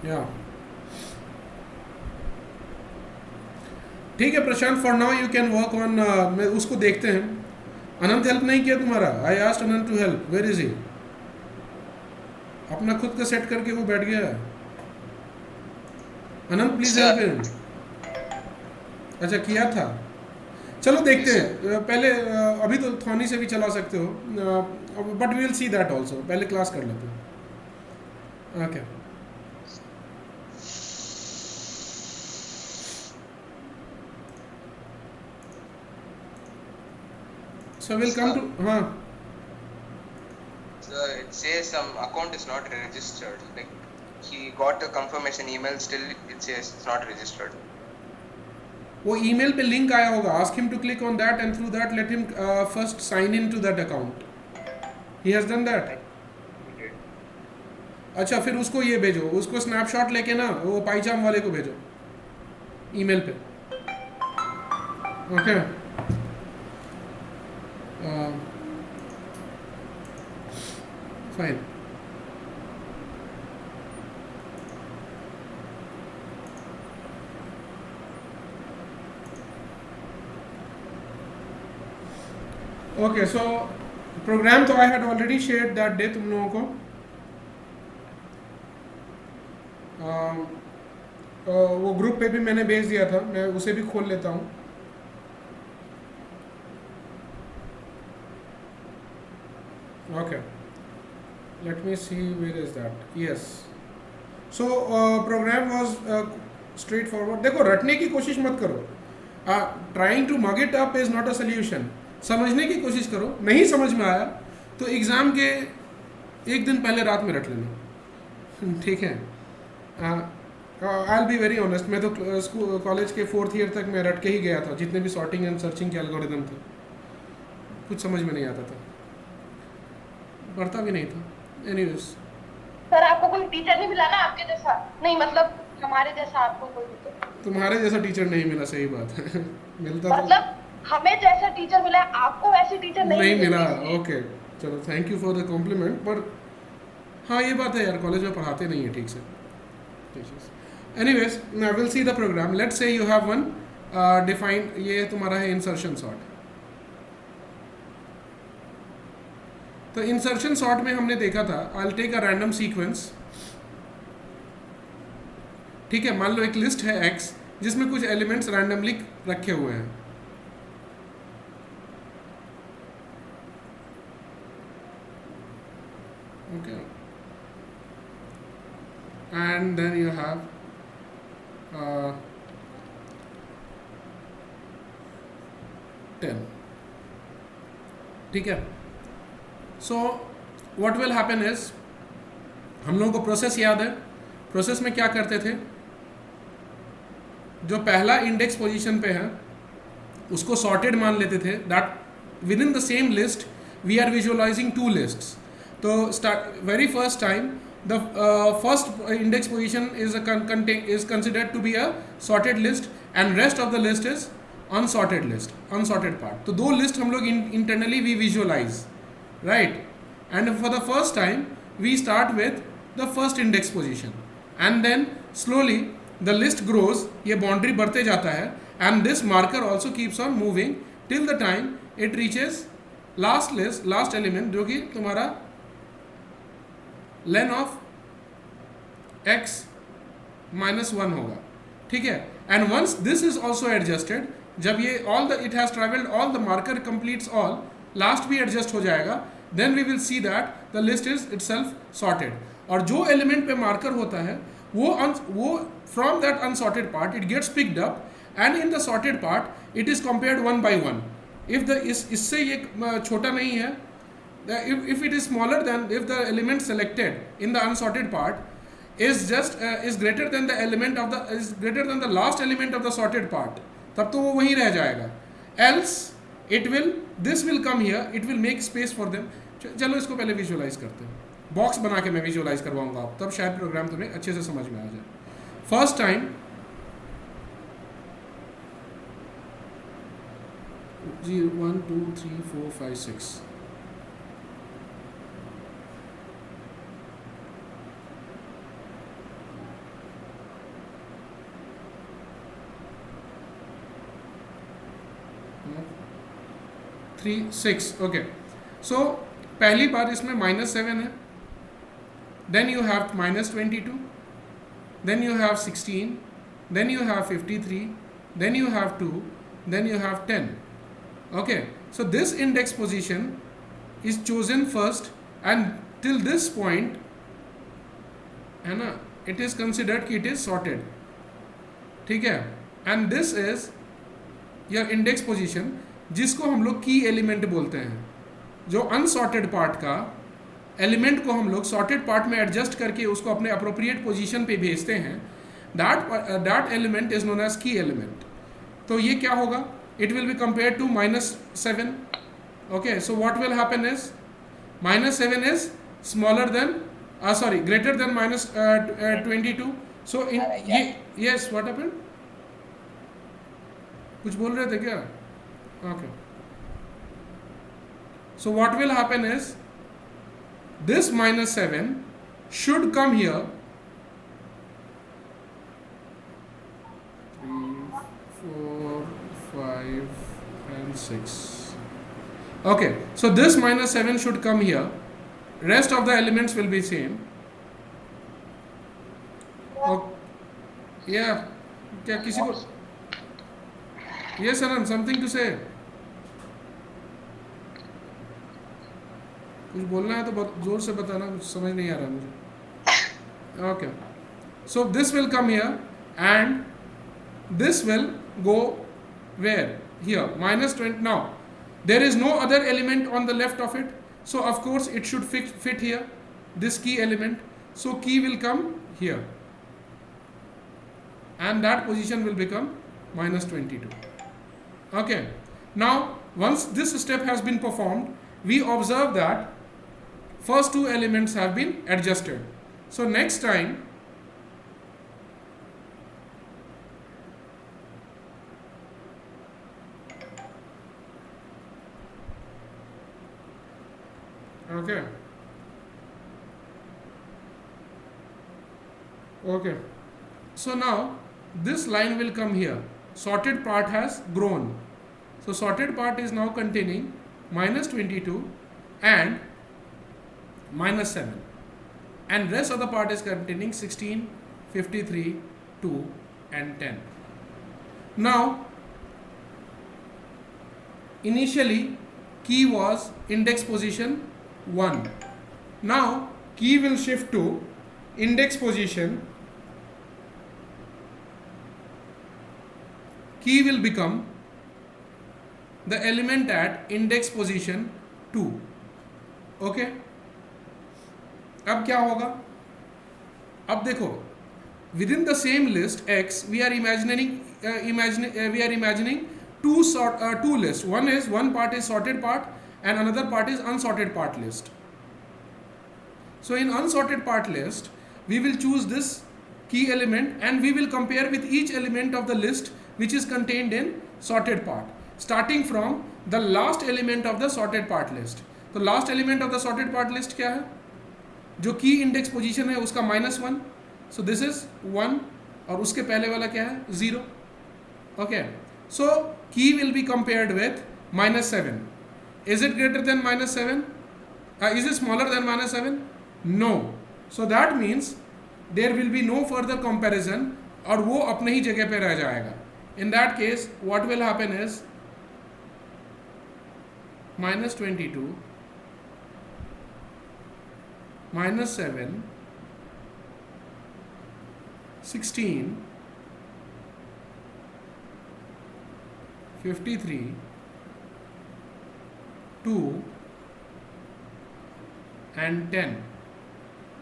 या ठीक है Prashant, for now you can work on, मैं उसको देखते हैं। अनंत हेल्प नहीं किया तुम्हारा? I asked Anant to help, where is he? अपना खुद का सेट करके वो बैठ गया है। Anant please sir. Help him. अच्छा किया था, चलो देखते सर हैं पहले। अभी तो थॉनी से भी चला सकते हो, but we will see that also, पहले क्लास कर लेते हैं। Okay so will come sir, to, हाँ it says some account is not registered. Like he got a confirmation email, still it says it's not registered. वो email पे link आया होगा, ask him to click on that and through that let him first sign in to that account. He has done that. I he did. अच्छा फिर उसको ये भेजो, उसको स्नैपशॉट लेके ना वो पाईचाम वाले को भेजो ईमेल पे। Okay fine. Okay so program तो I had already shared that day तुम लोगों को। वो ग्रुप पे भी मैंने भेज दिया था, मैं उसे भी खोल लेता हूँ। Okay let me see where is that, yes. So program was straightforward. देखो रटने की कोशिश मत करो, trying to mug it up is not a solution. समझने की कोशिश करो, नहीं समझ में आया तो एग्ज़ाम के एक दिन पहले रात में रट लेना, ठीक है? I will be very honest, मैं तो कॉलेज के 4th ईयर तक मैं रट के ही गया था, जितने भी सॉर्टिंग एंड सर्चिंग के एल्गोरिदम थे कुछ समझ में नहीं आता था, पढ़ता भी नहीं था। एनीवेज सर आपको कोई टीचर नहीं मिला ना आपके जैसा? नहीं मतलब हमारे जैसा आपको कोई टीचर? तुम्हारे जैसा टीचर नहीं मिला, सही बात है। मिलता तो मतलब हमें जैसा टीचर मिला है, आपको वैसी टीचर नहीं नहीं मिली मिला। इसलिए। ओके चलो thank you for the compliment, पर हाँ ये बात है यार, कॉलेज में पढ़ाते नहीं है ठीक से teachers. Anyways I will see the program. Let's say you have one define, ये तुम्हारा है इंसर्शन सॉर्ट। तो इंसर्शन सॉर्ट में हमने देखा था, I will take a random sequence, ठीक है? मान लो एक लिस्ट है एक्स जिसमें कुछ एलिमेंट्स रैंडमली रखे हुए हैं, okay? And then you have uh, 10, ठीक है? So what will happen is, हम लोगों को प्रोसेस याद है। प्रोसेस में क्या करते थे, जो पहला इंडेक्स पोजीशन पे है उसको सॉर्टेड मान लेते थे, that within the same list we are visualizing two lists. तो very first time the first index position is considered to be a sorted list and rest of the list is unsorted list, unsorted part। तो दो list हम लोग internally we visualize, right? And for the first time we start with the first index position and then slowly the list grows, ये boundary बढ़ते जाता है, and this marker also keeps on moving till the time it reaches last list, last element, जो कि तुम्हारा len of x -1 होगा, ठीक है? And once this is also adjusted, जब ये all the it has travelled all the marker completes all, last भी adjust हो जाएगा, then we will see that the list is itself sorted. और जो एलिमेंट पे मार्कर होता है वो from that unsorted part it gets picked up and in the sorted part it is compared 1 by 1। If the इससे ये छोटा नहीं है, if it is smaller than, if the element selected in the unsorted part is just is greater than the element of the is greater than the last element of the sorted part, तब तो वो वहीं रह जाएगा। else it will, this will come here, it will make space for them। चलो इसको पहले visualise करते हैं, बॉक्स बना के मैं विजुअलाइज करवाऊंगा आप, तब शायद प्रोग्राम तुम्हें अच्छे से समझ में आ जाए। First time 1 2 3 4 5 6, 3 6 okay. सो पहली बार इसमें -7 है, then you have -22, then you have 16, then you have 53, then you have 2, then you have 10. Okay, so this index position is chosen first, and till this point है ना, it is considered कि it is sorted. ठीक है, and this is your index position, जिसको हम लोग की element बोलते हैं. जो अनसॉर्टेड पार्ट का एलिमेंट को हम लोग सॉर्टेड पार्ट में एडजस्ट करके उसको अपने अप्रोप्रिएट पोजीशन पे भेजते हैं, that element is known as key element. तो ये क्या होगा, it will be compare to -7. Okay, so what will happen is -7 is smaller than greater than -22. So in yes, what happened? कुछ बोल रहे थे क्या? Okay. So what will happen is this -7 should come here. 3, 4, 5 and 6. Okay, so this -7 should come here. Rest of the elements will be same. Yeah, क्या किसी को yes Anand, something to say? कुछ बोलना है तो बहुत जोर से बताना, कुछ समझ नहीं आ रहा मुझे. Okay, so this will come here and this will go where? Here, -20. Now there is no other element on the left of it, so of course it should fit here, this key element. So key will come here and that position will become -22. Okay, now once this step has been performed, we observe that first two elements have been adjusted. So next time okay, so now this line will come here. Sorted part has grown, so sorted part is now containing -22 and -7, and rest of the part is containing 16, 53, 2 and 10. Now initially key was index position 1. Now key will shift to index position, key will become the element at index position 2. Okay, अब क्या होगा, अब देखो within the same list X we are imagining two lists. One part is sorted part and another part is unsorted part list. So in unsorted part list we will choose this key element and we will compare with each element of the list which is contained in sorted part, starting from the last element of the sorted part list. तो last element of the sorted part list क्या है, जो की index position है उसका -1, so this is 1 और उसके पहले वाला क्या है 0. Okay, so key will be compared with -7. Is it greater than -7? Is it smaller than -7? No. So that means there will be no further comparison और वो अपने ही जगह पे रह जाएगा. In that case, what will happen is -22 -7 16 53 2 and 10.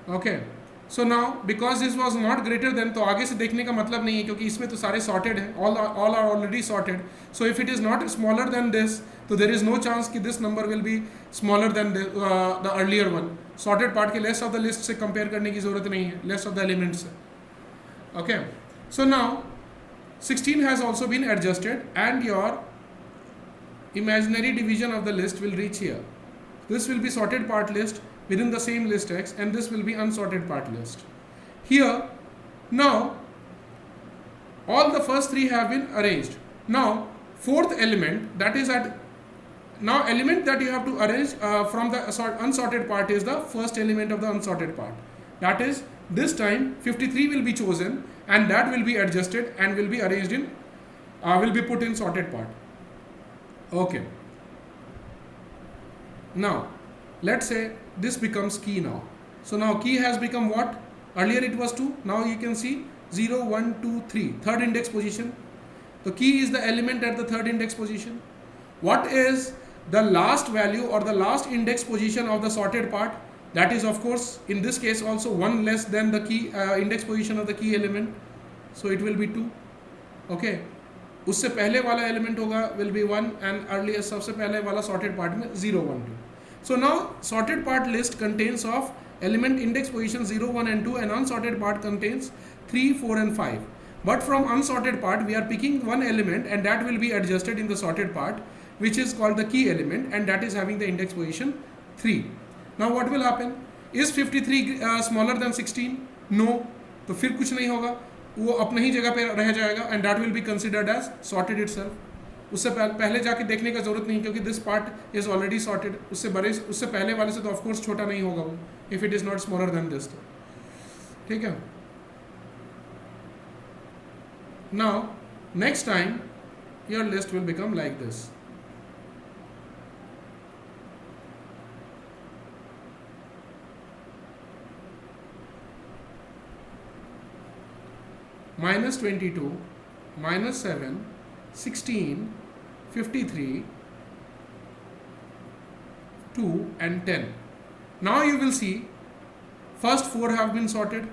Okay, so now because this was not greater than, तो आगे से देखने का मतलब नहीं है क्योंकि इसमें तो सारे sorted हैं, all are already sorted. So if it is not smaller than this, तो there is no chance कि this number will be smaller than the earlier one. Sorted part के rest of the list से compare करने की ज़रूरत नहीं है, rest of the elements से. Okay, so now 16 has also been adjusted and your imaginary division of the list will reach here. This will be sorted part list within the same list X and this will be unsorted part list. Here, now all the first three have been arranged. Now fourth element, that is at now element that you have to arrange from the unsorted part is the first element of the unsorted part. That is, this time 53 will be chosen and that will be adjusted and will be arranged in will be put in sorted part. Okay, now let's say this becomes key now. So now key has become what? Earlier it was 2, now you can see 0 1 2 3, third index position. The key is the element at the third index position. What is the last value or the last index position of the sorted part? That is of course in this case also 1 less than the key index position of the key element, so it will be 2. okay, उससे पहले वाला element होगा will be 1 and earlier सबसे पहले वाला sorted part में 0 1 2. So now sorted part list contains of element index position 0 1 and 2 and unsorted part contains 3 4 and 5. But from unsorted part we are picking one element and that will be adjusted in the sorted part, which is called the key element, and that is having the index position 3. Now what will happen? Is 53 smaller than 16? No. तो फिर कुछ नहीं होगा, वो अपने ही जगह पे रह जाएगा and that will be considered as sorted itself. उससे पहले जाके देखने का जरूरत नहीं, क्योंकि this part is already sorted. उससे पहले वाले से तो ऑफकोर्स छोटा नहीं होगा वो, if it is not smaller than this. ठीक है. Now next time your list will become like this. -22, -7, 16, 53, 2 and 10. Now you will see first 4 have been sorted.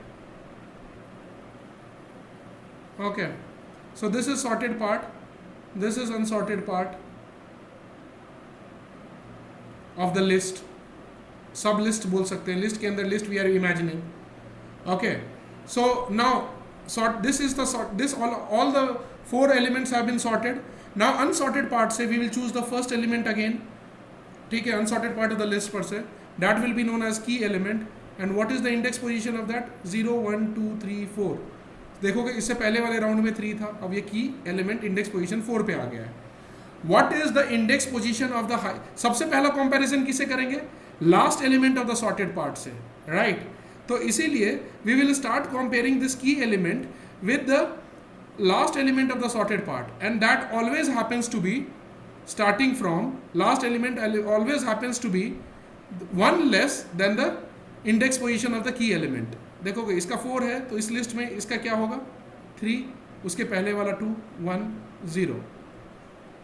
Okay, so this is sorted part, this is unsorted part of the list. सब list बोल सकते हैं, list के अंदर list we are imagining. Okay, so now sort, this is the sort, this all the 4 elements have been sorted. Now unsorted part से we will choose the first element again. ठीक है, unsorted part of the list per se, that will be known as key element. And what is the index position of that? 0 1 2 3 4. देखोगे इससे पहले वाले round में 3 था, अब ये की एलिमेंट इंडेक्स पोजीशन 4 पे आ गया है. What is the index position of the सबसे पहला कंपैरिजन किसे करेंगे? Last element of the sorted part से, राइट? तो इसीलिए we will start comparing this key element with the last element of the sorted part, and that always happens to be starting from last element always happens to be 1 less than the index position of the key element. देखोगे इसका 4 है तो इस list में इसका क्या होगा? 3, उसके पहले वाला 2 1 0.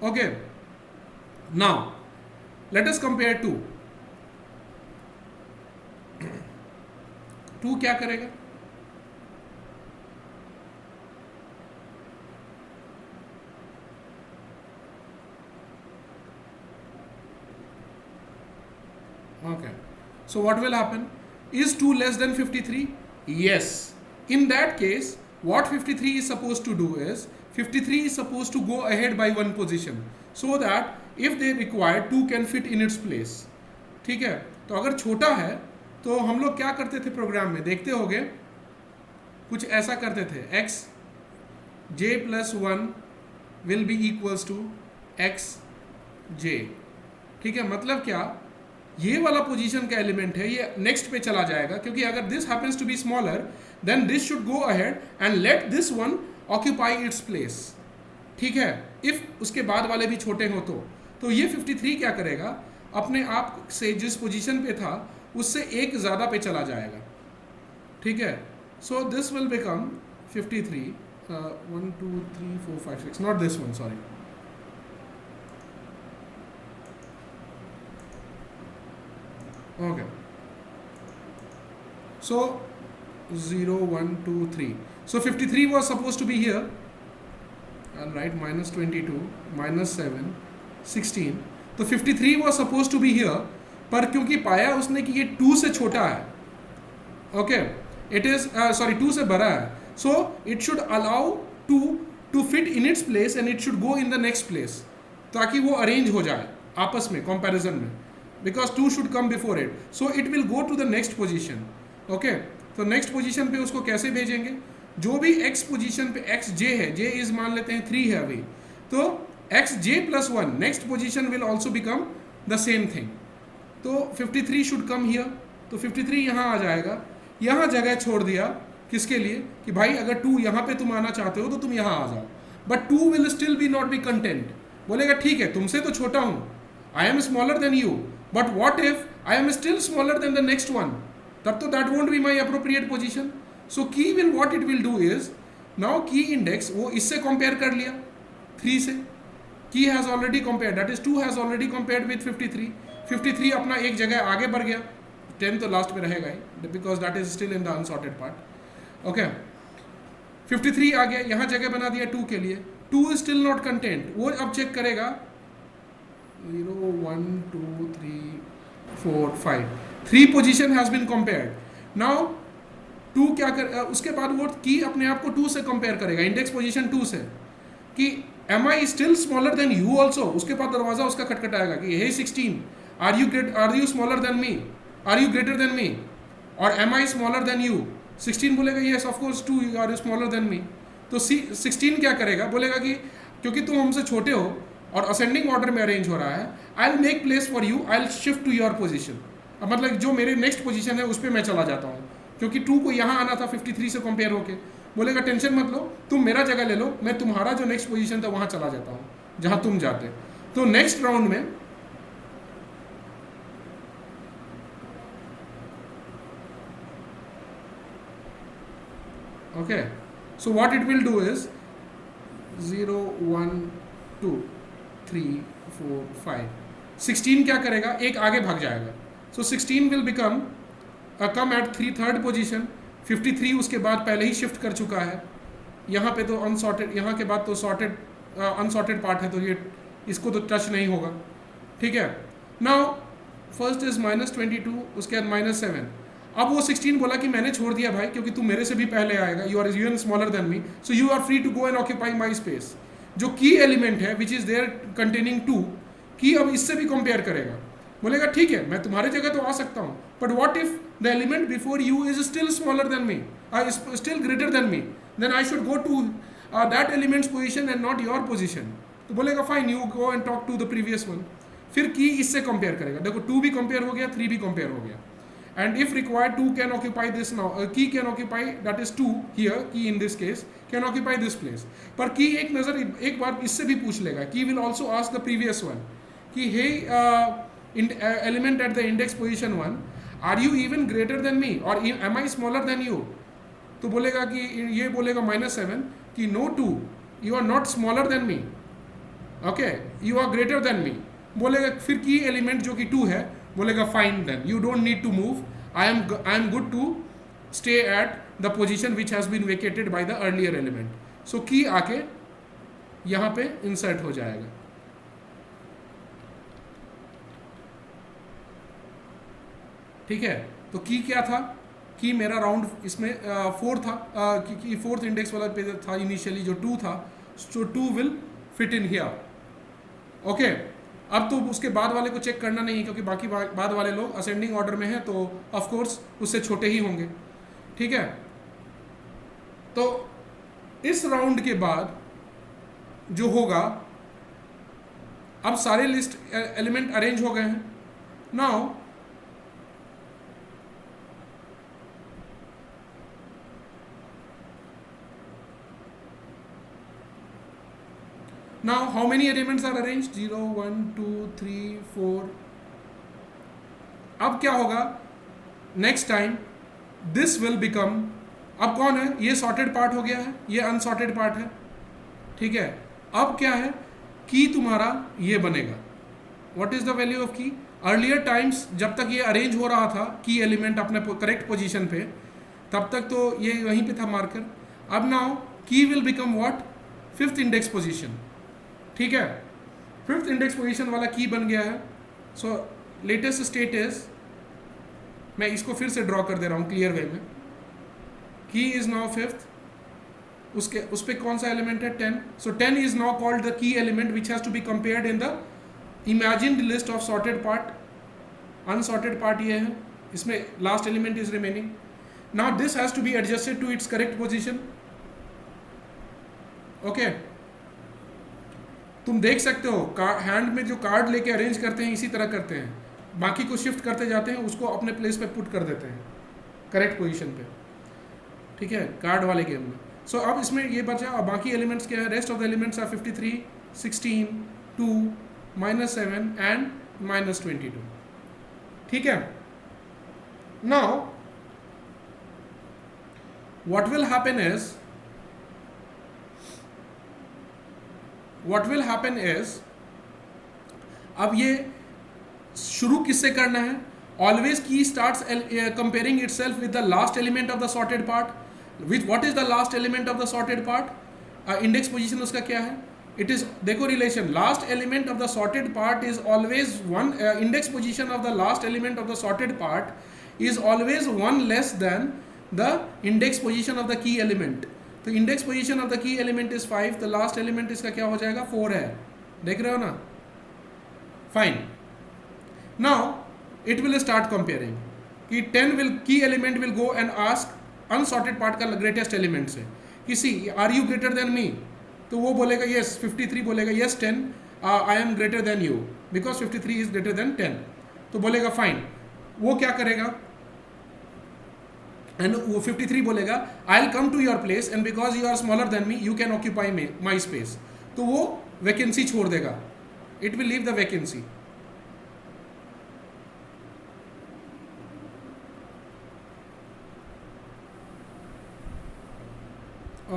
Okay, now let us compare 2. 2 क्या करेगा? Okay, so what will happen? Is 2 less than 53? Yes. In that case, what 53 is supposed to do is, 53 is supposed to go ahead by 1 position, so that if they require 2 can fit in its place. ठीक है, तो अगर छोटा है तो हम लोग क्या करते थे प्रोग्राम में, देखते होगे कुछ ऐसा करते थे, x j plus 1 will be equals to x j. ठीक है, मतलब क्या, ये वाला पोजीशन का एलिमेंट है, ये नेक्स्ट पे चला जाएगा, क्योंकि अगर this happens to be smaller than this should go ahead and let this one occupy its place. ठीक है, इफ उसके बाद वाले भी छोटे हो तो ये 53 क्या करेगा, अपने आप से जिस पोजीशन पे था उससे एक ज़्यादा पे चला जाएगा. ठीक है, so this will become 53 1 2 3 4 5 6, not this one, sorry. Okay, so 0 1 2 3, so 53 was supposed to be here. I'll write -22 -7 16. तो 53 was supposed to be here, पर क्योंकि पाया उसने कि ये 2 से छोटा है, ओके, इट इज सॉरी 2 से बड़ा है, so it should allow 2 to fit in its place and it should go in the next place, ताकि वो अरेंज हो जाए आपस में कंपैरिजन में, because 2 should come before it, so it will go to the next position. okay, तो next position पे उसको कैसे भेजेंगे? जो भी x पोजीशन पे x j है, j इज मान लेते हैं 3 है अभी, तो x J plus one, next position will also become the same thing. तो 53 शुड कम हियर. तो 53 यहाँ आ जाएगा. यहाँ जगह छोड़ दिया किसके लिए कि भाई अगर 2 यहाँ पे तुम आना चाहते हो तो तुम यहाँ आ जाओ. But 2 will still be not be content. बोलेगा ठीक है तुमसे तो छोटा हूँ, I am smaller than you, but what if I am still smaller than the next one, तब तो that won't be my appropriate position. So key will what it will do is, now key index वो इससे compare कर लिया 3 से. Key has already compare, that is 2 has already compared with 53. 53 अपना एक जगह आगे बढ़ गया, 10 तो लास्ट में रहेगा ही because that is still in the unsorted part. Okay 53 आ गया, यहाँ जगह बना दिया 2 के लिए. 2 इज स्टिल नॉट कंटेंट. वो अब चेक करेगा 0 1 2 3 4 5, 3 position has been compared. Now 2 क्या कर, उसके बाद वो की अपने आप को 2 से कंपेयर करेगा, इंडेक्स पोजिशन 2 से, कि am I still smaller than you also. उसके बाद दरवाजा उसका खटखटाएगा कि hey 16, are you smaller than me, are you greater than me, और am I smaller than you. 16 बोलेगा yes of course 2 are you smaller than me. तो 16 क्या करेगा, बोलेगा कि क्योंकि तुम हमसे छोटे हो और असेंडिंग ऑर्डर में अरेंज हो रहा है, I will make place for you, I will shift to your position. अब मतलब जो मेरे नेक्स्ट पोजीशन है उस पर मैं चला जाता हूँ, क्योंकि 2 को यहाँ आना था 53 से कंपेयर होके. बोलेगा टेंशन मत लो, तुम मेरा जगह ले लो, मैं तुम्हारा जो नेक्स्ट पोजीशन था वहाँ चला जाता हूँ जहाँ तुम जाते. तो नेक्स्ट राउंड में okay, so what it will do is 0 1 2 3 4 5, 16 क्या करेगा, एक आगे भाग जाएगा. so 16 will become come at third position. 53 उसके बाद पहले ही शिफ्ट कर चुका है. यहाँ पे तो अनसॉर्टेड, यहाँ के बाद तो सॉर्टेड अनसॉर्टेड पार्ट है, तो ये इसको तो टच नहीं होगा. ठीक है. नाउ फर्स्ट इज -22, उसके बाद -7. अब वो 16 बोला कि मैंने छोड़ दिया भाई, क्योंकि तू मेरे से भी पहले आएगा, you are even smaller than me, so you are free to go and occupy my space. जो की एलिमेंट है विच इज देयर कंटेनिंग 2, की अब इससे भी कंपेयर करेगा. बोलेगा ठीक है मैं तुम्हारे जगह तो आ सकता हूँ, but what if the element before you is still smaller than me, still greater than me, then I should go to that element's position and not your position. तो बोलेगा fine, you go and talk to the previous one. फिर key इससे compare करेगा. देखो 2 भी compare हो गया, 3 भी कंपेयर हो गया. And if required, 2 can occupy this now. Key can occupy, that is 2 here. Key in this case can occupy this place. पर key एक नज़र एक बार इससे भी पूछ लेगा. Key will also ask the previous one कि hey element at the index position 1, are you even greater than me or am I smaller than you? तो बोलेगा कि ये बोलेगा -7 कि no 2, you are not smaller than me. Okay, you are greater than me. बोलेगा फिर की element जो कि 2 है, बोलेगा fine then you don't need to move, I am good to stay at the position which has been vacated by the earlier element. So key आके यहाँ पे इंसर्ट हो जाएगा. ठीक है. तो की क्या था, की मेरा राउंड इसमें 4 था, कि 4th इंडेक्स वाला पे था इनिशियली जो 2 था, सो 2 will fit in here. Okay. अब तो उसके बाद वाले को चेक करना नहीं, क्योंकि बाकी बाद वाले लोग असेंडिंग ऑर्डर में हैं, तो ऑफ कोर्स उससे छोटे ही होंगे. ठीक है. तो इस राउंड के बाद जो होगा, अब सारे लिस्ट एलिमेंट अरेंज हो गए हैं. Now Now how many elements are arranged? 0 1 2 3 4. अब क्या होगा next time, this will become, अब कौन है, ये सॉर्टेड पार्ट हो गया है, ये अनसॉर्टेड पार्ट है. ठीक है. अब क्या है, की तुम्हारा ये बनेगा. What is the value of की? अर्लियर टाइम्स जब तक ये अरेंज हो रहा था की एलिमेंट अपने करेक्ट पोजीशन पे, तब तक तो ये वहीं पे था मार्कर. अब नाउ की will become what, 5th index position. ठीक है. 5th इंडेक्स पोजीशन वाला की बन गया है. सो लेटेस्ट स्टेट इज, मैं इसको फिर से ड्रॉ कर दे रहा हूँ क्लियर वे में. की इज नाउ 5th. उसके उस पर कौन सा एलिमेंट है, 10. So 10 is now called the key element which has to be compared in the imagined list of sorted part. Unsorted part ये है, इसमें last element is remaining. Now this has to be adjusted to its correct position. Okay. तुम देख सकते हो hand में जो card लेके अरेंज करते हैं इसी तरह करते हैं, बाकी को शिफ्ट करते जाते हैं, उसको अपने प्लेस पे पुट कर देते हैं करेक्ट पोजीशन पे, ठीक है, कार्ड वाले गेम में। सो अब इसमें ये बचा, अब बाकी एलिमेंट्स क्या है, rest of the elements are 53, 16, 2, -7 and -22, ठीक है। Now what will happen is अब ये शुरू किससे करना है, ऑलवेज की starts comparing itself with the last element of the sorted part. With what is the last element of the sorted part, index position उसका क्या है, इट इज, देखो relation, last element of the sorted part is always one, index position of the last element of the sorted part is always one less than the index position of the key element। तो index position of the key element is 5, the last element इसका क्या हो जाएगा, 4 है, देख रहे हो ना, fine. now it will start comparing कि 10 will, key element will go and ask unsorted part का greatest element से कि see are you greater than me, तो वो बोलेगा yes, 53 बोलेगा yes 10, I am greater than you because 53 is greater than 10, तो बोलेगा फाइन। वो क्या करेगा, एंड वो 53 बोलेगा I will come to your place and because you are smaller than me you can occupy my space, तो वो वैकेंसी छोड़ देगा, it will leave the vacancy.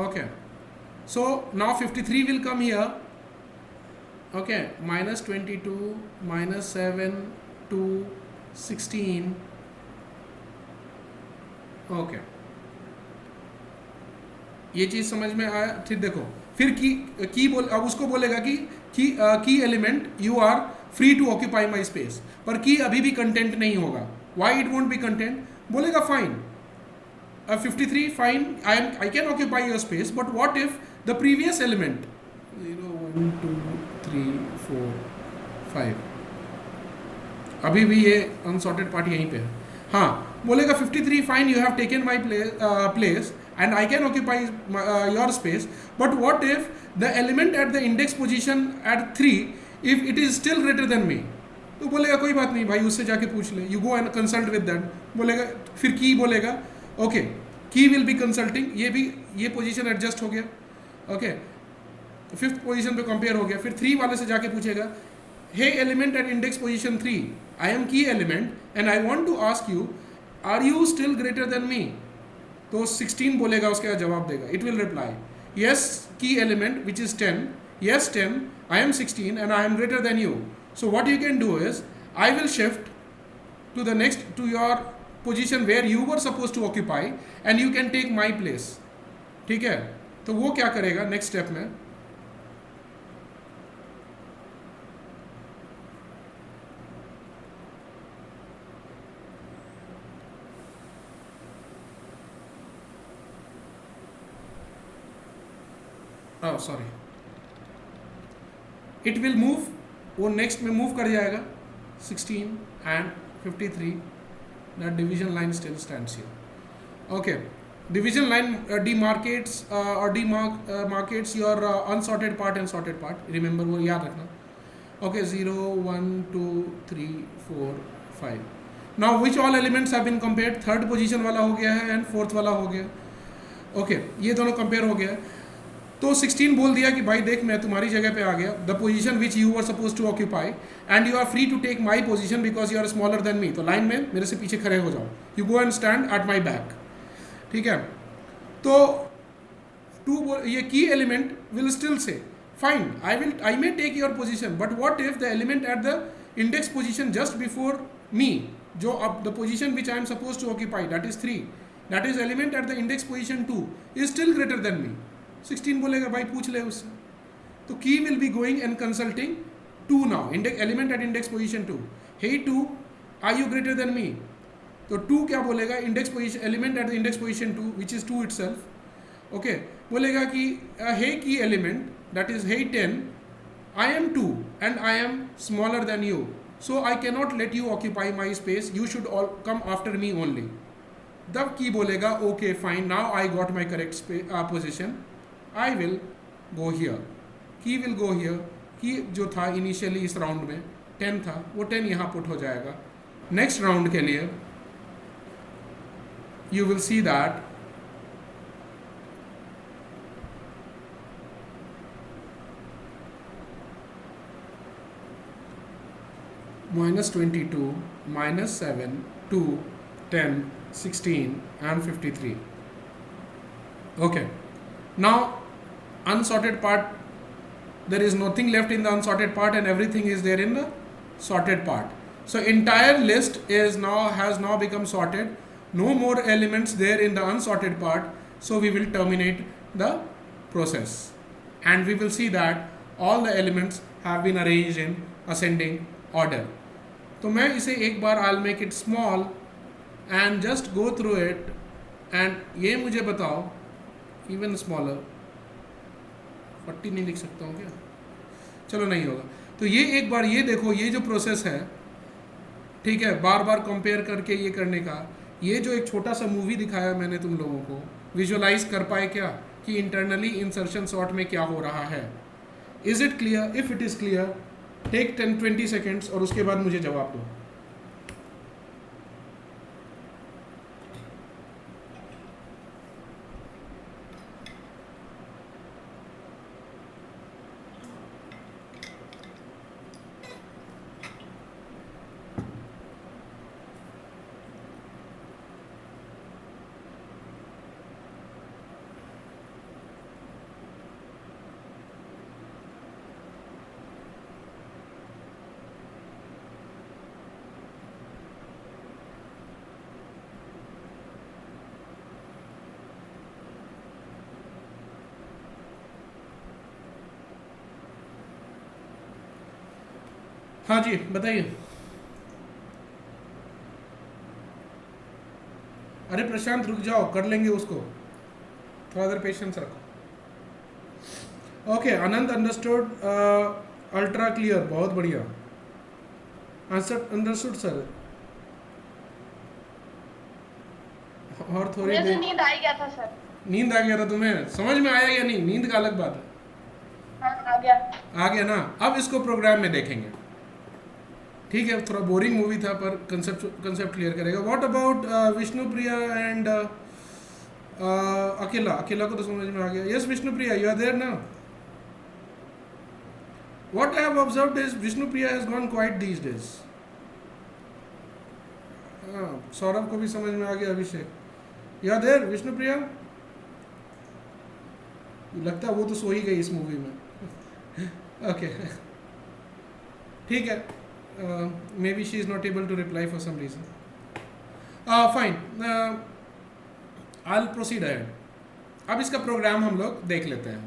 Okay, so now 53 will come here, okay, -22, -7, 2, 16, okay, ये चीज समझ में आया, ठीक। देखो फिर की बोल, अब उसको बोलेगा कि key element you are free to occupy my space, पर की अभी भी कंटेंट नहीं होगा, why it won't be content, बोलेगा fine 53 fine, I can occupy your space, but what if the previous element 0, 1, 2, 3, 4, 5, अभी भी ये अनसॉर्टेड पार्ट यहीं पे है, हाँ, बोलेगा 53 fine, you have taken my place and I can occupy your space, but what if the element at the index position at 3 if it is still greater than me, तो बोलेगा कोई बात नहीं भाई, उससे जाके पूछ ले, you go and consult with that, बोलेगा फिर की बोलेगा ओके, की विल बी कंसल्टिंग, ये भी ये पोजीशन एडजस्ट हो गया, ओके, फिफ्थ पोजीशन पे कंपेयर हो गया, फिर 3 वाले से जाके पूछेगा hey element at index position 3, I am key element and I want to ask you are you still greater than me, तो 16 बोलेगा, उसके बाद जवाब देगा, it will reply yes key element which is 10, yes 10, I am 16 and I am greater than you, so what you can do is I will shift to the next, to your position where you were supposed to occupy and you can take my place, ठीक है। तो वो क्या करेगा next step में, sorry, it will move, वो next में move कर जाएगा 16 and 53, that division line still stands here, okay. Division line demarcates or demarcates your unsorted part and sorted part, remember वो याद रखना, okay. 0, 1, 2, 3, 4, 5, now which all elements have been compared, third position वाला हो गया है and fourth वाला हो गया, ओके, ये दोनों कंपेयर हो गया है। तो 16 बोल दिया कि भाई देख मैं तुम्हारी जगह पे आ गया, the position which you were suppose to occupy and you are free to take my position because you are smaller than me, तो लाइन में मेरे से पीछे खड़े हो जाओ, you go and stand at my back, ठीक है। तो ये key element will still say fine I may take your position, but what if the element at the index position just before me, जो अब the position which I am suppose to occupy that is 3, that is element at the index position 2 is still greater than me, 16 बोलेगा भाई पूछ ले उससे, तो key will be going and consulting 2 now, element at index position 2, hey 2 are you greater than me, तो 2 क्या बोलेगा, index position element at the index position 2 which is 2 itself, okay, बोलेगा कि hey key element that is hey 10, I am 2 and I am smaller than you, so I can not let you occupy my space, you should come after me only, तब key बोलेगा okay fine, now I got my correct position, I will go here, key will go here, कि जो था initially इस round में 10 था, वो 10 यहाँ पुट हो जाएगा. नेक्स्ट राउंड के लिए you will see that -22, -7, 2, 10, 16 and 53. Okay, now unsorted part, there is nothing left in the unsorted part and everything is there in the sorted part. So entire list has now become sorted. No more elements there in the unsorted part, so we will terminate the process and we will see that all the elements have been arranged in ascending order. तो मैं इसे एक बार I'll make it small and just go through it and ये मुझे बताओ, even smaller, 40 नहीं लिख सकता हूँ क्या? चलो नहीं होगा. तो ये एक बार ये देखो, ये जो प्रोसेस है, ठीक है, बार बार कंपेयर करके ये करने का, ये जो एक छोटा सा मूवी दिखाया मैंने तुम लोगों को, विजुअलाइज कर पाए क्या कि इंटरनली इंसर्शन सॉर्ट में क्या हो रहा है? Is it clear? If it is clear, take 10-20 seconds और उसके बाद मुझे जवाब दो. हाँ जी बताइए. अरे प्रशांत रुक जाओ, कर लेंगे उसको, थोड़ा देर पेशेंस रखो. ओके, आनंद अंडरस्टूड, अल्ट्रा क्लियर, बहुत बढ़िया. Answer understood sir. और थोड़ी मुझे देर नींद आ गया था सर. नींद आ गया था तुम्हें? समझ में आया या नहीं? नींद का अलग बात है. हाँ आ गया. आ गया ना? अब इसको प्रोग्राम में देखेंगे, ठीक है. थोड़ा बोरिंग मूवी था पर कंसेप्ट क्लियर करेगा. व्हाट अबाउट विष्णुप्रिया एंड अकेला? अकेला को तो समझ में आ गया. Yes Vishnupriya, you are there ना? What I have observed is Vishnupriya has gone quite these days. Saurabh को भी समझ में आ गया. Abhishek, you are there? Vishnupriya, लगता है वो तो सो ही गई इस मूवी में. ओके ठीक है. Maybe she is not able to reply for some reason. Fine. I'll proceed ahead. अब इसका प्रोग्राम हम लोग देख लेते हैं.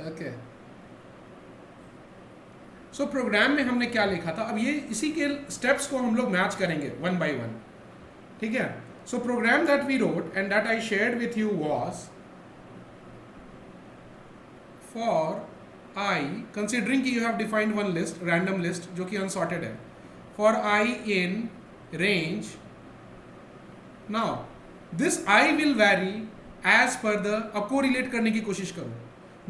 ओके, सो प्रोग्राम में हमने क्या लिखा था, अब ये इसी के स्टेप्स को हम लोग मैच करेंगे वन बाय वन. ठीक है. So program that we wrote and that I shared with you was for i, considering कि you have defined one list, random list जो कि अनसॉर्टेड है, for i in range. Now this I will vary as per the, अब को relate करने की कोशिश करो.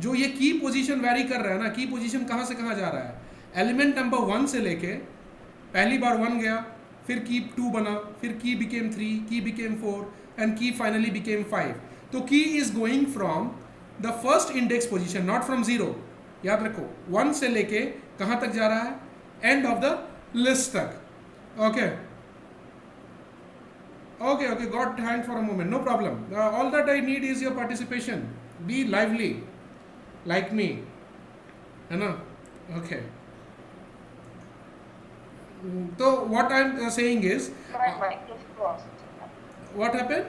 जो ये की पोजीशन वेरी कर रहा है ना, की पोजीशन कहाँ से कहाँ जा रहा है? एलिमेंट नंबर 1 से लेके, पहली बार 1 गया, फिर की 2 बना, फिर की बिकेम 3, की बिकेम 4 एंड की फाइनली बिकेम 5. तो की is going from the first index position, not from 0. याद रखो, 1 से लेके कहाँ तक जा रहा है? एंड ऑफ द लिस्ट तक. Okay okay okay, got hand for a moment, no problem. All that I need is your participation. Be lively like me, है ना? Okay. So what I'm saying is, My mic is closed. what happened?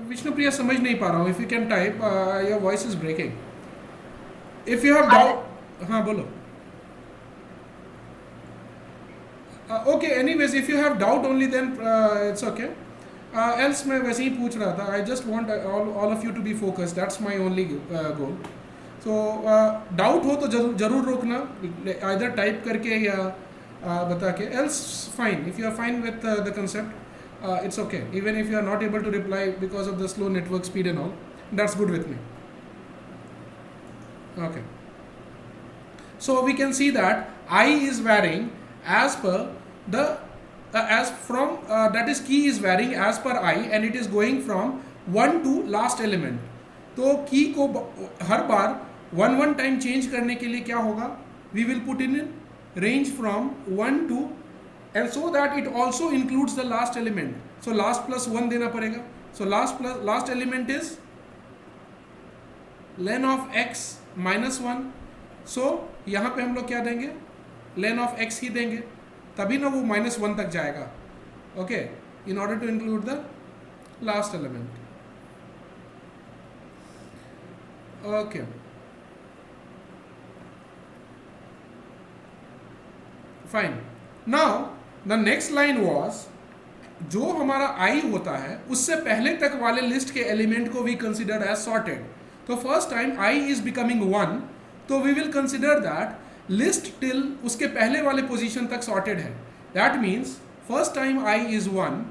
Vishnupriya समझ नहीं पा रहा हूँ. If you can type, your voice is breaking. If you have doubt, हाँ बोलो. Okay, anyways, if you have doubt only, then it's okay. Else मैं वैसे ही पूछ रहा था. I just want all of you to be focused. That's my only goal. So doubt हो तो जरूर रोकना, either type करके या बता के. Else fine. If you are fine with the concept, it's okay. Even if you are not able to reply because of the slow network speed and all, that's good with me. Okay. So we can see that I is varying as per the as from that is key is varying as per I, and it is going from 1 to last element. तो की को हर बार 1 time change करने के लिए क्या होगा, we will put in range from 1 to, and so that it also includes the last element. So last plus 1 देना पड़ेगा. So last element is len of x minus 1. So यहाँ पे हम लोग क्या देंगे, len of x ही देंगे, तभी ना वो -1 तक जाएगा. Okay, in order to include the last element. Okay, fine. Now the next line was, जो हमारा i होता है उससे पहले तक वाले लिस्ट के एलिमेंट को वी कंसिडर एज सॉर्टेड. तो first time i is becoming 1, तो we will consider that list till उसके पहले वाले पोजीशन तक सॉर्टेड है. That means first time i is 1,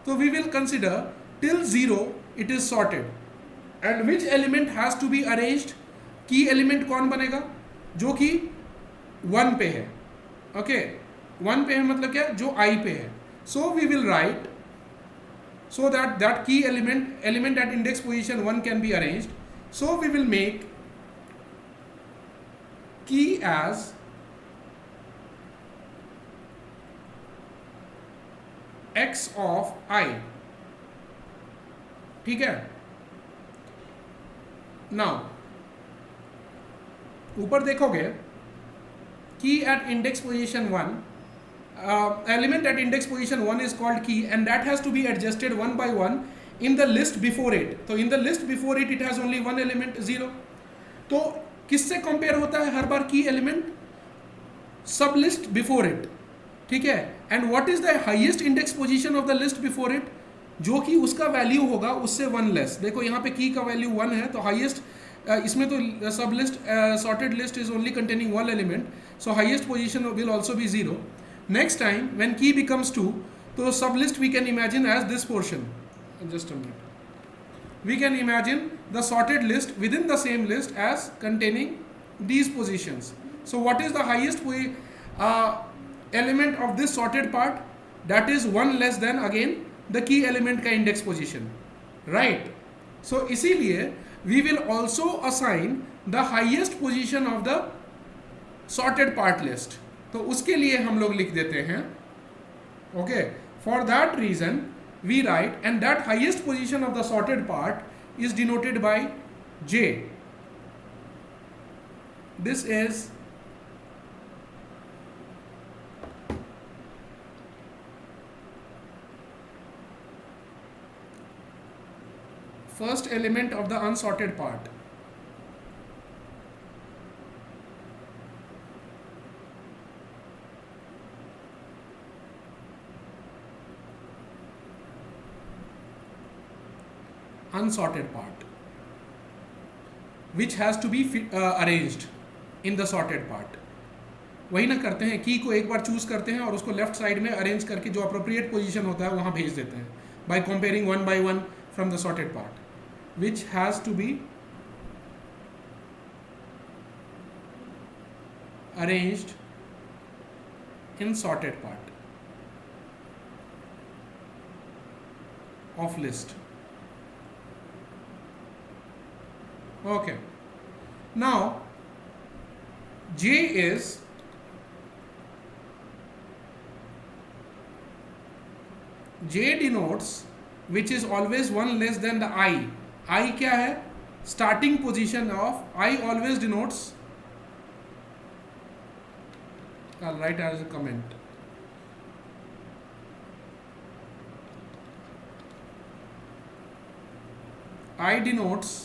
तो we will consider till 0 it is sorted. And which element has to be arranged, key element कौन बनेगा, जो कि 1 पे है. ओके, 1 पे है मतलब क्या, जो i पे है. So we will write, so that key element at index position 1 can be arranged. So we will make key as x of I. ठीक है. Now ऊपर देखोगे, key at index position 1, element at index position 1 is called key, and that has to be adjusted one by one in the list before it. So in the list before it has only one element, 0. तो किससे compare होता है हर बार की element, सब list before it. ठीक है. And what is the highest index position of the list before it, जो कि उसका वैल्यू होगा उससे 1 लेस. देखो यहाँ पे की का वैल्यू 1 है, तो हाईएस्ट इसमें तो सब list sorted list is only containing 1 element, so highest position will also be 0. Next time when key becomes 2, so sub list we can imagine as this portion. Just a minute. We can imagine the sorted list within the same list as containing these positions. So what is the highest element of this sorted part? That is 1 less than again the key element का index position, right? So इसीलिए we will also assign the highest position of the sorted part list. तो उसके लिए हम लोग लिख देते हैं. Okay, for that reason we write, and that highest position of the sorted part is denoted by j. This is first element of the unsorted part. unsorted part which has to be arranged in the sorted part. वही ना करते हैं, की को एक बार choose करते हैं और उसको लेफ्ट साइड में अरेंज करके जो अप्रोप्रिएट पोजीशन होता है वहां भेज देते हैं, by comparing 1 by 1 from the sorted part, which has to be arranged in sorted part of list. Okay, now j is j denotes which is always 1 less than the I. I क्या है, starting position of I always denotes, I'll write as a comment, I denotes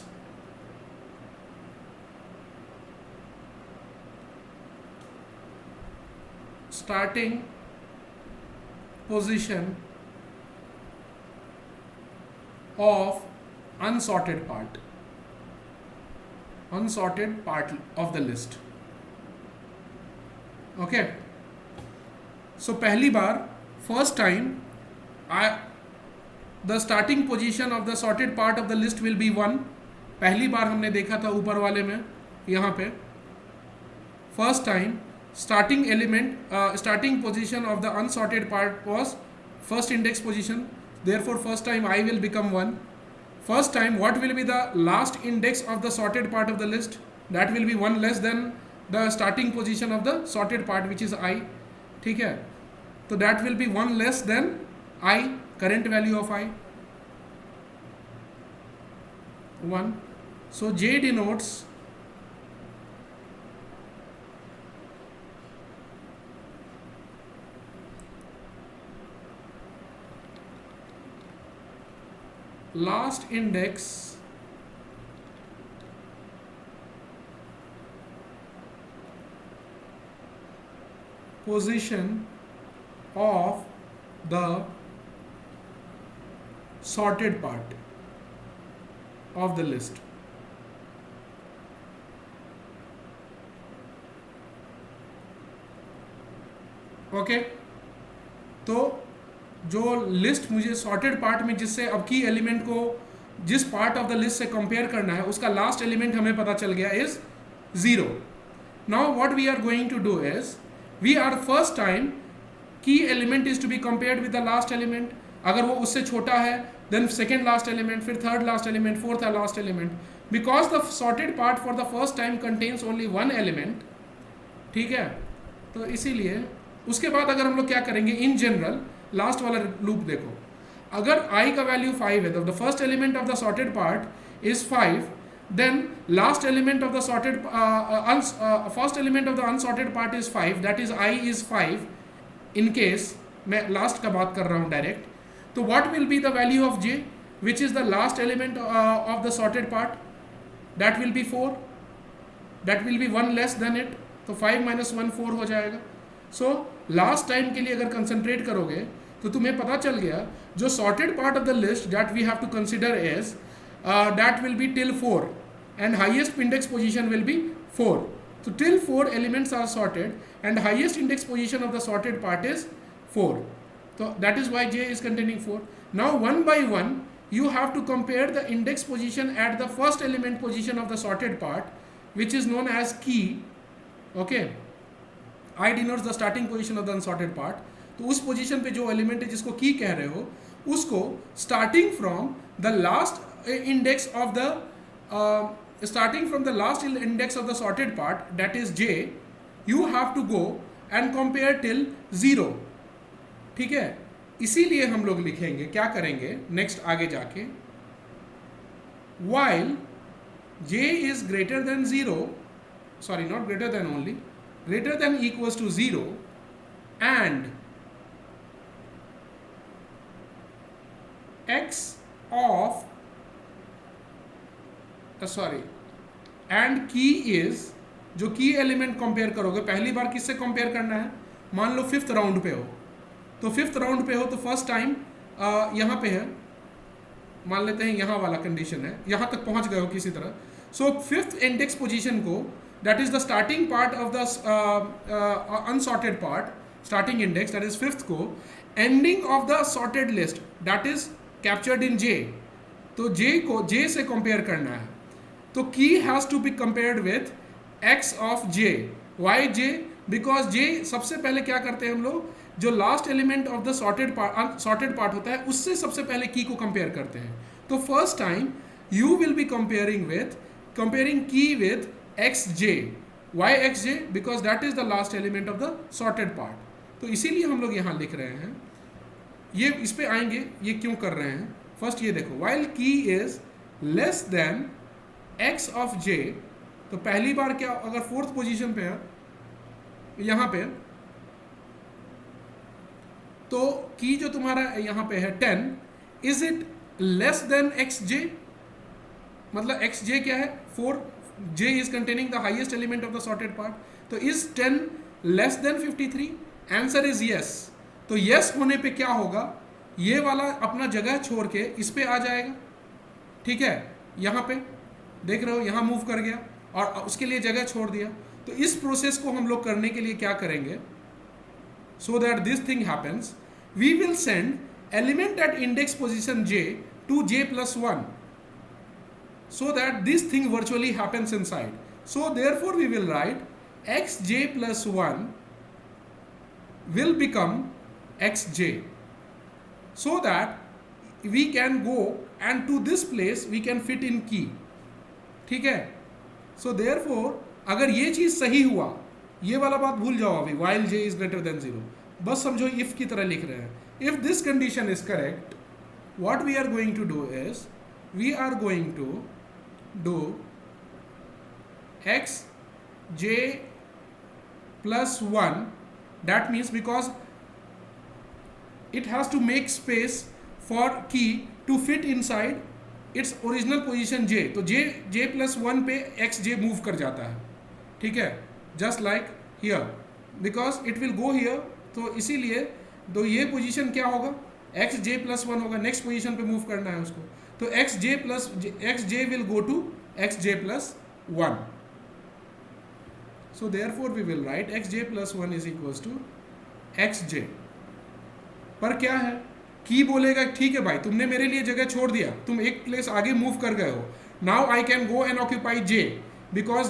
starting position of unsorted part of the list. Okay, so पहली बार first time the starting position of the sorted part of the list will be 1. पहली बार हमने देखा था ऊपर वाले में, यहाँ पे first time starting position of the unsorted part was first index position, therefore first time I will become 1. First time what will be the last index of the sorted part of the list? That will be 1 less than the starting position of the sorted part, which is I. ठीक है, तो that will be 1 less than I, current value of I, 1. So J denotes last index position of the sorted part of the list. Okay, तो जो list मुझे sorted part में जिससे अब की एलिमेंट को जिस पार्ट ऑफ द लिस्ट से कंपेयर करना है उसका लास्ट एलिमेंट हमें पता चल गया is 0. Now what we are going to do is we are first time key element is to be compared with the last element. अगर वो उससे छोटा है देन सेकेंड लास्ट एलिमेंट, फिर third last element, fourth last element. Because the sorted part for the first time contains only 1 element. ठीक है, तो इसीलिए उसके बाद अगर हम लोग क्या करेंगे इन जनरल लास्ट वाला लूप देखो, अगर i का वैल्यू 5 है तो the first element of the sorted part is 5, then last element of the sorted first element of the unsorted part is 5, that is i is 5 in case मैं last का बात कर रहा हूँ डायरेक्ट. तो what will be the value of j which is the last element of the sorted part? That will be 4, that will B 1 less than it. तो 5 - 1 4 हो जाएगा. सो लास्ट टाइम के लिए अगर कंसंट्रेट करोगे तो तुम्हें पता चल गया जो sorted part of the list that we have to consider is that will be till 4 and highest index position will be 4. तो till 4 elements are sorted and highest index position of the sorted part is 4. तो that is why j is containing 4. Now 1 by 1 you have to compare the index position at the first element position of the sorted part which is known as key. Okay, I denotes the starting position of the unsorted part. तो उस position पे जो element है जिसको की कह रहे हो उसको starting from the last index of the sorted part that is j, you have to go and compare till 0. ठीक है, इसीलिए हम लोग लिखेंगे क्या करेंगे नेक्स्ट आगे जाके, while j is greater than 0, sorry not greater than only, greater than equals to 0 and x of and key is, जो की एलिमेंट कंपेयर करोगे पहली बार किससे कंपेयर करना है? मान लो 5th राउंड पे हो, तो 5th राउंड पे हो तो फर्स्ट टाइम यहाँ पे है, मान लेते हैं यहाँ वाला कंडीशन है, यहाँ तक पहुँच गए हो किसी तरह. सो 5th इंडेक्स पोजीशन को that is the starting part of the unsorted part, starting index that is 5th को ending of the sorted list that is captured in j. तो j को j से compare करना है. तो key has to be compared with x of j. Why j? Because j सबसे पहले क्या करते हैं हम लोग, जो last element of the sorted part होता है उससे सबसे पहले की को कंपेयर करते हैं. तो first time you will be comparing की with xj. why xj? because that is the last element of the sorted part. तो इसीलिए हम लोग यहाँ लिख रहे हैं. ये इस पे आएंगे ये क्यों कर रहे हैं. फर्स्ट ये देखो, while key is less than x of j, तो पहली बार क्या, अगर 4th पोजीशन पे है यहाँ पे, तो की जो तुम्हारा यहाँ पे है 10, is it less than xj? मतलब xj क्या है 4, j is containing the highest element of the sorted part. तो is 10 less than 53? Answer is yes. तो यस होने पे क्या होगा, ये वाला अपना जगह छोड़ के इस पे आ जाएगा, ठीक है, यहाँ पे देख रहे हो, यहाँ मूव कर गया और उसके लिए जगह छोड़ दिया। तो इस प्रोसेस को हम लोग करने के लिए क्या करेंगे, so that this thing happens, we will send element at index position j to j+1 so that this thing virtually happens inside. So therefore we will write xj+1 will become xj, so that we can go and to this place we can fit in key, ठीक है। So therefore अगर ये चीज सही हुआ, ये वाला बात भूल जाओ अभी, while j is greater than 0, बस समझो if की तरह लिख रहे हैं। If this condition is correct, what we are going to do is we are going to do xj+1, that means because it has to make space for key to fit inside its original position j, तो j+1 पे xj move कर जाता है, ठीक है, just like here because it will go here, तो इसीलिए तो ये पोजीशन क्या होगा, xj+1 होगा, नेक्स्ट पोजीशन पे मूव करना है उसको, तो xj will go to xj+1, so therefore we will write xj+1 is equals to xj। पर क्या है, की बोलेगा ठीक है भाई तुमने मेरे लिए जगह छोड़ दिया, तुम एक प्लेस आगे मूव कर गए हो, now I can go and occupy j because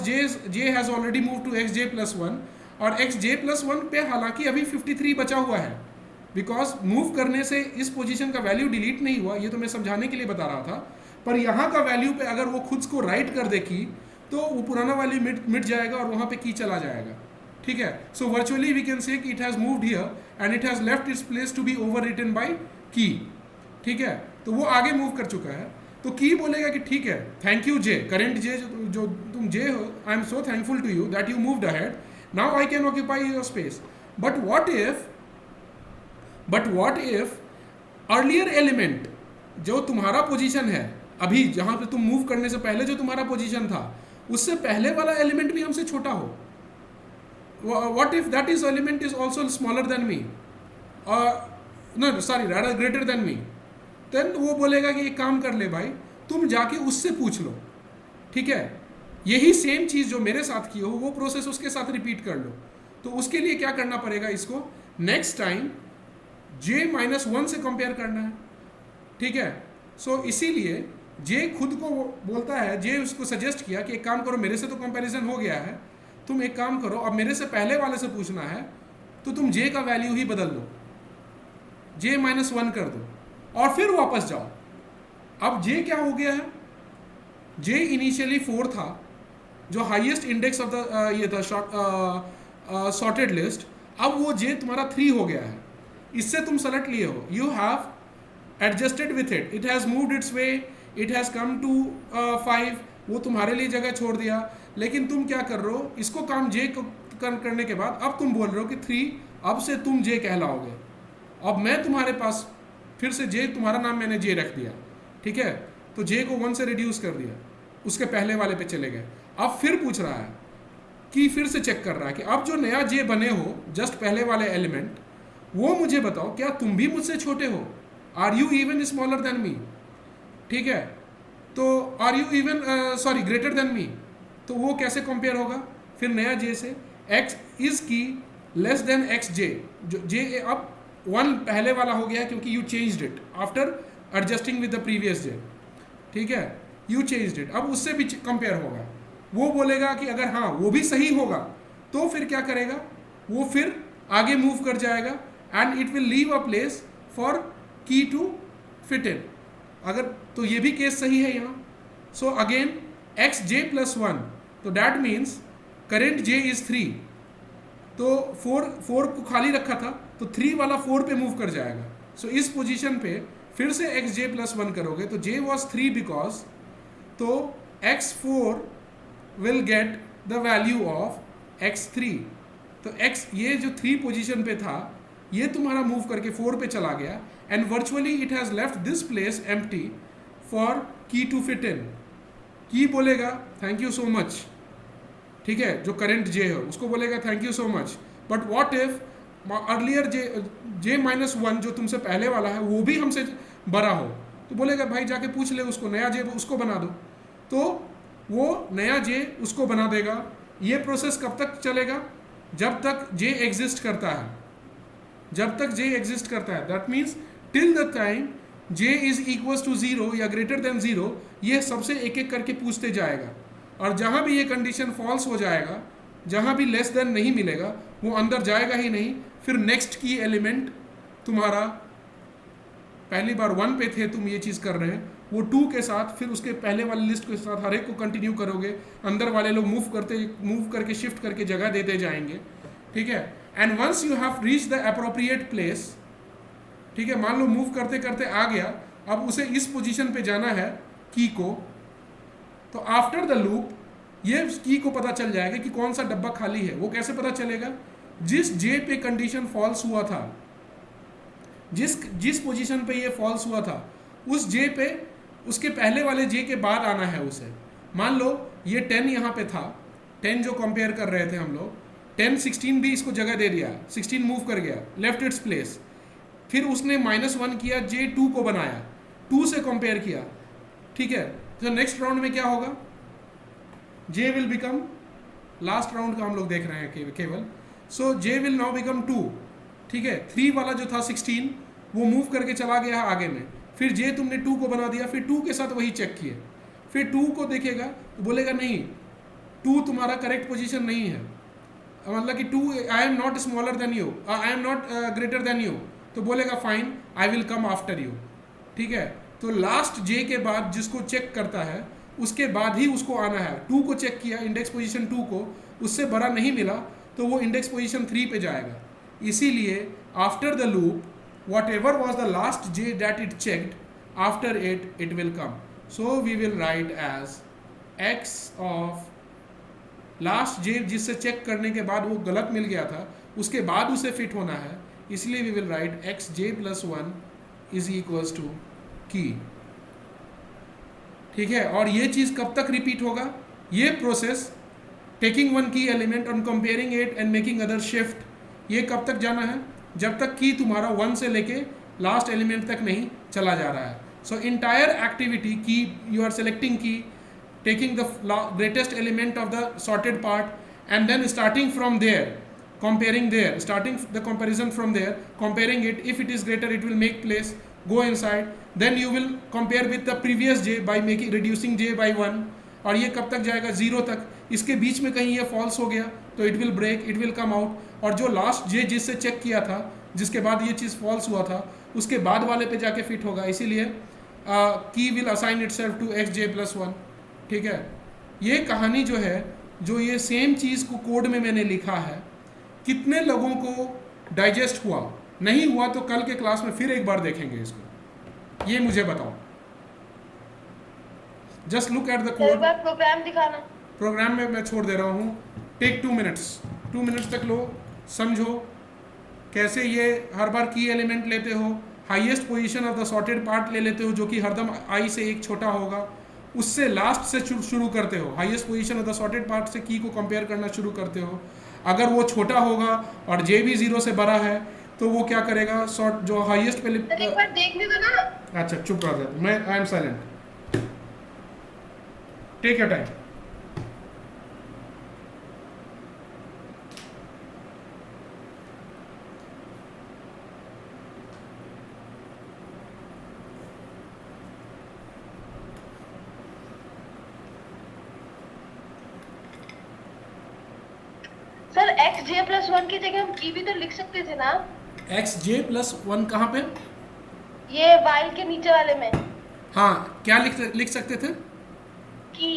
j has already move to xj+1, और xj+1 पे हालांकि अभी 53 बचा हुआ है, बिकॉज मूव करने से इस पोजीशन का वैल्यू डिलीट नहीं हुआ, ये तो मैं समझाने के लिए बता रहा था, पर यहाँ का वैल्यू पे अगर वो खुद को राइट कर दे की, तो वो पुराना वैल्यू मिट जाएगा और वहाँ पे की चला जाएगा, ठीक है। सो वर्चुअली वी कैन से कि it has moved here and it has left its place to be overwritten by key, ठीक है, तो वो आगे मूव कर चुका है, तो की बोलेगा कि ठीक है thank you J, current J जो तुम जे हो, I am so thankful to you that you moved ahead, now I can occupy your space, but what if earlier element जो तुम्हारा पोजीशन है अभी, जहाँ पे तुम मूव करने से पहले जो तुम्हारा पोजीशन था, उससे पहले वाला एलिमेंट भी हमसे छोटा हो, what if that is element is also smaller than me, no sorry rather greater than me, then वो बोलेगा कि एक काम कर ले भाई, तुम जाके उससे पूछ लो, ठीक है, यही सेम चीज़ जो मेरे साथ की हो वो प्रोसेस उसके साथ रिपीट कर लो। तो उसके लिए क्या करना पड़ेगा, इसको नेक्स्ट टाइम j-1 से कंपेयर करना है, ठीक है। सो इसीलिए j खुद को बोलता है, j उसको सजेस्ट किया कि एक काम करो, मेरे से तो कंपैरिजन हो गया है, तुम एक काम करो, अब मेरे से पहले वाले से पूछना है, तो तुम j का वैल्यू ही बदल दो, j-1 कर दो और फिर वापस जाओ। अब j क्या हो गया है, j इनिशियली 4 था, जो हाईएस्ट इंडेक्स ऑफ द ये था सॉर्टेड लिस्ट, अब वो j तुम्हारा 3 हो गया है, इससे तुम सेलेक्ट लिए हो, you have adjusted with it, it has moved its way, it has come to 5, वो तुम्हारे लिए जगह छोड़ दिया, लेकिन तुम क्या कर रहे हो, इसको काम j को करने के बाद अब तुम बोल रहे हो कि 3, अब से तुम j कहलाओगे, अब मैं तुम्हारे पास फिर से j, तुम्हारा नाम मैंने j रख दिया, ठीक है, तो j को 1 से रिड्यूस कर दिया, उसके पहले वाले पे चले गए, अब फिर पूछ रहा है कि फिर से चेक कर रहा है कि अब जो नया j बने हो जस्ट पहले वाले एलिमेंट, वो मुझे बताओ क्या तुम भी मुझसे छोटे हो, are you even smaller than me, ठीक है, तो are you even sorry greater than me, तो वो कैसे कंपेयर होगा फिर नया j से, x इज की लेस देन xj, जो j अब 1 पहले वाला हो गया क्योंकि you changed it after adjusting with the previous j, ठीक है, यू चेंज्ड इट, अब उससे भी कंपेयर होगा, वो बोलेगा कि अगर हाँ वो भी सही होगा तो फिर क्या करेगा, वो फिर आगे मूव कर जाएगा and it will leave a place for की टू फिट इन, अगर तो ये भी केस सही है यहाँ। सो अगेन xj+1, तो that means current j is 3, तो 4 को खाली रखा था, तो 3 वाला 4 पे मूव कर जाएगा, सो इस पोजीशन पे फिर से xj+1 करोगे, तो j वॉज 3 बिकॉज, तो x4 will get the value of x3, तो x ये जो 3 पोजीशन पे था ये तुम्हारा मूव करके 4 पे चला गया and virtually it has left this place empty for की टू फिट इन, की बोलेगा थैंक यू सो मच, ठीक है, जो करंट j है उसको बोलेगा thank you so much, but what if earlier J minus one जो तुमसे पहले वाला है वो भी हमसे बड़ा हो, तो बोलेगा भाई जाके पूछ ले उसको, नया जे उसको बना दो, तो वो नया जे उसको बना देगा। ये प्रोसेस कब तक चलेगा? जब तक जे एग्जिस्ट करता है, जब तक जे एग्जिस्ट करता है, that means till the time J is equals to zero या ग्रेटर देन जीरो, ये सबसे एक एक करके पूछते जाएगा, और जहाँ भी ये कंडीशन फॉल्स हो जाएगा, जहाँ भी लेस देन नहीं मिलेगा, वो अंदर जाएगा ही नहीं। फिर नेक्स्ट की एलिमेंट तुम्हारा पहली बार 1 पे थे, तुम ये चीज़ कर रहे हैं, वो 2 के साथ, फिर उसके पहले वाली लिस्ट के साथ हर एक को कंटिन्यू करोगे, अंदर वाले लोग मूव करके शिफ्ट करके जगह देते जाएंगे, ठीक है। And once you have reach the appropriate place, ठीक है, मान लो मूव करते करते आ गया, अब उसे इस पोजीशन पे जाना है की को, तो आफ्टर द लूप ये की को पता चल जाएगा कि कौन सा डब्बा खाली है। वो कैसे पता चलेगा? जिस जे पे कंडीशन फॉल्स हुआ था, जिस पोजीशन पे ये फॉल्स हुआ था, उस जे पे उसके पहले वाले जे के बाद आना है उसे। मान लो ये 10 यहाँ पे था, 10 जो कंपेयर कर रहे थे हम लोग, 10 16 भी इसको जगह दे दिया, 16 मूव कर गया, लेफ्ट इट्स प्लेस, फिर उसने -1 किया, जे 2 को बनाया, 2 से कंपेयर किया, ठीक है। तो नेक्स्ट राउंड में क्या होगा? जे विल बिकम, लास्ट राउंड का हम लोग देख रहे हैं केवल, सो जे विल नाउ बिकम 2, ठीक है। 3 वाला जो था 16 वो मूव करके चला गया आगे में, फिर जे तुमने 2 को बना दिया, फिर 2 के साथ वही चेक किए, फिर 2 को देखेगा तो बोलेगा नहीं 2 तुम्हारा करेक्ट पोजीशन नहीं है, मतलब कि 2 I am not smaller than you, I am not greater than you, तो बोलेगा fine I will come after you, ठीक है। तो लास्ट जे के बाद जिसको चेक करता है उसके बाद ही उसको आना है। 2 को चेक किया, इंडेक्स पोजीशन 2 को, उससे बड़ा नहीं मिला तो वो इंडेक्स पोजीशन 3 पे जाएगा। इसीलिए after the loop whatever was the last j that it checked, after it will come, so we will write as x of last j जिससे चेक करने के बाद वो गलत मिल गया था, उसके बाद उसे फिट होना है, इसलिए we will write x j plus 1 is equals to key, ठीक है। और ये चीज़ कब तक रिपीट होगा? ये प्रोसेस टेकिंग वन की element and comparing it and making other shift, ये कब तक जाना है? जब तक की तुम्हारा 1 से लेके लास्ट एलिमेंट तक नहीं चला जा रहा है। So entire activity key you are selecting key, taking the greatest element of the sorted part and then starting from there, comparing there, starting the comparison from there, comparing it, if it is greater it will make place, go inside, then you will compare with the previous j by making reducing j by 1, और ये कब तक जाएगा? 0 तक। इसके बीच में कहीं ये फॉल्स हो गया तो it will break, it will come out, और जो लास्ट जे जिससे चेक किया था, जिसके बाद ये चीज़ फॉल्स हुआ था, उसके बाद वाले पे जाके फिट होगा। इसीलिए key will assign itself to X J plus 1, ठीक है। ये कहानी जो है, जो ये सेम चीज़ को कोड में मैंने लिखा है, कितने लोगों को डाइजेस्ट हुआ? नहीं हुआ तो कल के क्लास में फिर एक बार देखेंगे इसको, ये मुझे बताओ। Just look at the code. Program दिखाना। प्रोग्राम में मैं छोड़ दे रहा हूँ, टेक 2 मिनट्स, 2 मिनट्स तक लो, समझो कैसे ये हर बार की एलिमेंट लेते हो, highest position of the sorted part ले लेते हो जो कि हरदम आई से एक छोटा होगा, उससे लास्ट से शुरू करते हो, highest position of the sorted part से की को कंपेयर करना शुरू करते हो। अगर वो छोटा होगा और जे भी 0 से बड़ा है तो वो क्या करेगा? सॉर्ट जो हाईएस्ट पे एक बार देखने दो ना। अच्छा चुप रह जा, मैं I am silent, take your time. Sir X J plus 1 की जगह हम की भी तो लिख सकते थे ना? एक्स जे प्लस 1 कहाँ पे? ये वाइल के नीचे वाले में। हाँ, क्या लिख सकते थे? की।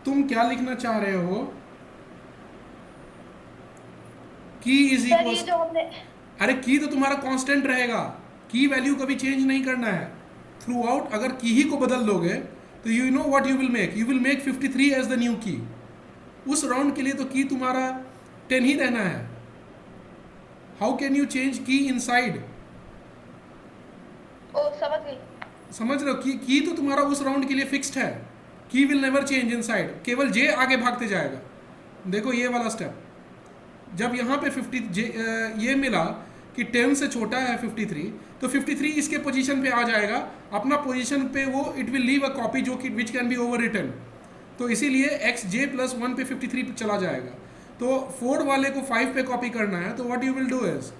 तुम क्या लिखना चाह रहे हो? की इज सर ये इक्वल, जो हमने, अरे की तो तुम्हारा कांस्टेंट रहेगा, की वैल्यू कभी चेंज नहीं करना है थ्रू आउट। अगर की ही को बदल दोगे तो you know what you will make 53 as the new key. उस राउंड के लिए तो की तुम्हारा 10 ही रहना है। हाउ कैन यू चेंज की इनसाइड? ओ समझ गई। समझ रहे हो? की तो तुम्हारा उस राउंड के लिए फिक्स्ड है, की विल नेवर चेंज इनसाइड, केवल जे आगे भागते जाएगा। देखो ये वाला स्टेप, जब यहाँ पे 50 ये मिला कि 10 से छोटा है 53, तो 53 इसके पोजीशन पे आ जाएगा, अपना पोजीशन पे वो it will leave a copy जो कि which can be overwritten. तो इसीलिए एक्स जे प्लस 1 पे 53 पे चला जाएगा। तो 4 वाले को 5 पे कॉपी करना है, तो what you will do is,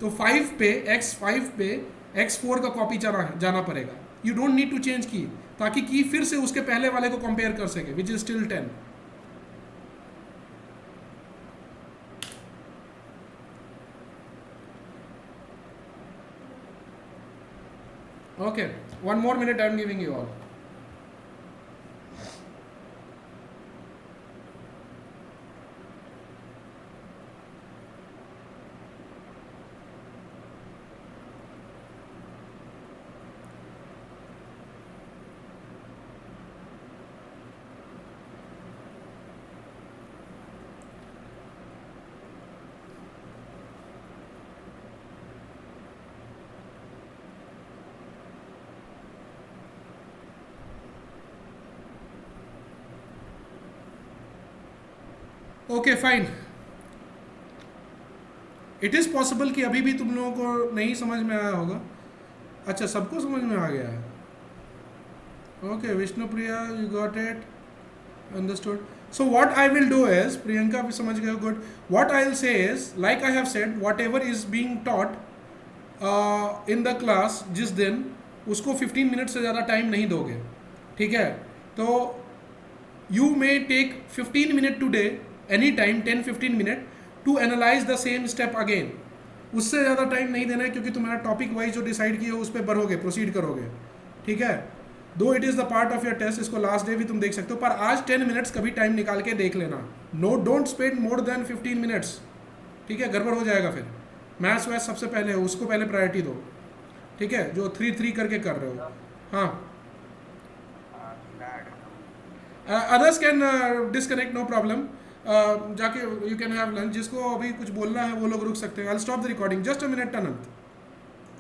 तो 5 पे x5 पे x4 का कॉपी जाना पड़ेगा। You don't need to change key, ताकि की फिर से उसके पहले वाले को कंपेयर कर सके, which is still 10। Okay, one more minute I am giving you all. Okay fine. It is possible कि अभी भी तुम लोगों को नहीं समझ में आया होगा। अच्छा, सबको समझ में आ गया है। Okay Vishnupriya, you got it, understood. So what I will do is, Priyanka भी समझ गए, good. What I will say is, like I have said, what ever is being taught in the class, जिस दिन उसको 15 मिनट से ज़्यादा टाइम नहीं दोगे, ठीक है। तो you may take 15 minute today, any time 10-15 minute to analyse the same step again. उससे ज़्यादा टाइम नहीं देना है, क्योंकि तुम्हारा टॉपिक वाइज जो डिसाइड किया हो उस पर बढ़ोगे, प्रोसीड करोगे, ठीक है। दो it is the part of your test, इसको लास्ट डे भी तुम देख सकते हो, पर आज 10 मिनट्स कभी टाइम निकाल के देख लेना। No, don't spend more than 15 minutes, ठीक है, गड़बड़ हो जाएगा फिर। मैथ्स वैथ सबसे पहले हो, उसको पहले प्रायोरिटी दो, ठीक है, जो 3-3 करके कर रहे हो। हाँ, others can disconnect, no problem. जाके यू कैन हैव लंच। जिसको अभी कुछ बोलना है वो लोग रुक सकते हैं। I will stop the recording, just a minute Anant.